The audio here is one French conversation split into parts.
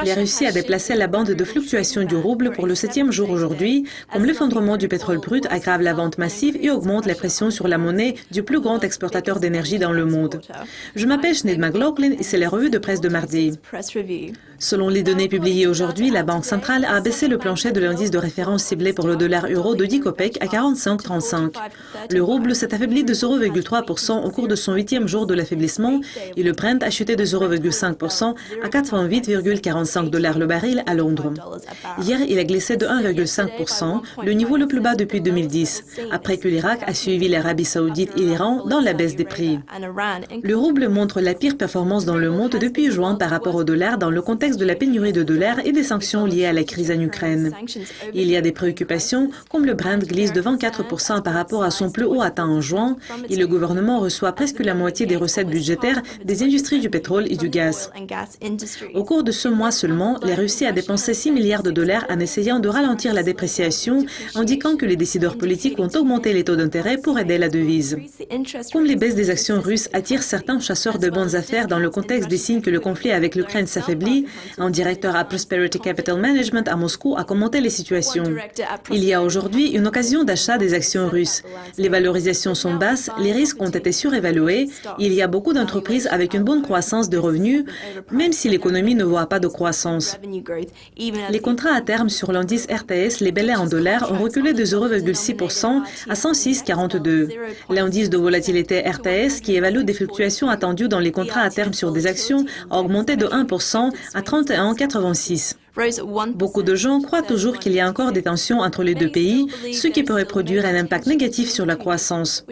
La Russie a déplacé la bande de fluctuation du rouble pour le 7e jour aujourd'hui, comme l'effondrement du pétrole brut aggrave la vente massive et augmente la pression sur la monnaie du plus grand exportateur d'énergie dans le monde. Je m'appelle Sinead McLaughlin et c'est la revue de presse de mardi. Selon les données publiées aujourd'hui, la Banque centrale a abaissé le plancher de l'indice de référence ciblé pour le dollar-euro de 10 copecks à 45,35. Le rouble s'est affaibli de 0,3% au cours de son 8e jour de l'affaiblissement et le Brent a chuté de 0,5% à 88,45 $ le baril à Londres. Hier, il a glissé de 1,5%, le niveau le plus bas depuis 2010, après que l'Irak a suivi l'Arabie saoudite et l'Iran dans la baisse des prix. Le rouble montre la pire performance dans le monde depuis juin par rapport au dollar dans le contexte de la pénurie de dollars et des sanctions liées à la crise en Ukraine. Il y a des préoccupations, comme le Brent glisse de 24% par rapport à son plus haut atteint en juin, et le gouvernement reçoit presque la moitié des recettes budgétaires des industries du pétrole et du gaz. Au cours de ce mois seulement, la Russie a dépensé 6 milliards de dollars en essayant de ralentir la dépréciation, indiquant que les décideurs politiques ont augmenté les taux d'intérêt pour aider la devise. Comme les baisses des actions russes attirent certains chasseurs de bonnes affaires dans le contexte des signes que le conflit avec l'Ukraine s'affaiblit, un directeur à Prosperity Capital Management à Moscou a commenté les situations. Il y a aujourd'hui une occasion d'achat des actions russes. Les valorisations sont basses, les risques ont été surévalués, il y a beaucoup d'entreprises avec une bonne croissance de revenus, même si l'économie ne voit pas de croissance. Les contrats à terme sur l'indice RTS labellé en dollars ont reculé de 0,6% à 106,42. L'indice de volatilité RTS, qui évalue des fluctuations attendues dans les contrats à terme sur des actions, a augmenté de 1% à 31,86. Beaucoup de gens croient toujours qu'il y a encore des tensions entre les deux pays, ce qui pourrait produire un impact négatif sur la croissance.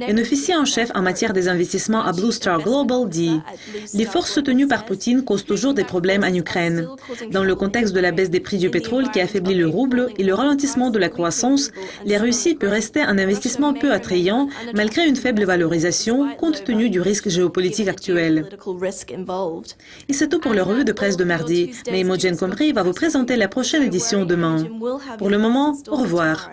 Un officier en chef en matière des investissements à Blue Star Global dit « Les forces soutenues par Poutine causent toujours des problèmes en Ukraine. Dans le contexte de la baisse des prix du pétrole qui affaiblit le rouble et le ralentissement de la croissance, la Russie peut rester un investissement peu attrayant malgré une faible valorisation compte tenu du risque géopolitique actuel. » Et c'est tout pour la revue de presse de mardi. Mais Imogen Comrie va vous présenter la prochaine édition demain. Pour le moment, au revoir.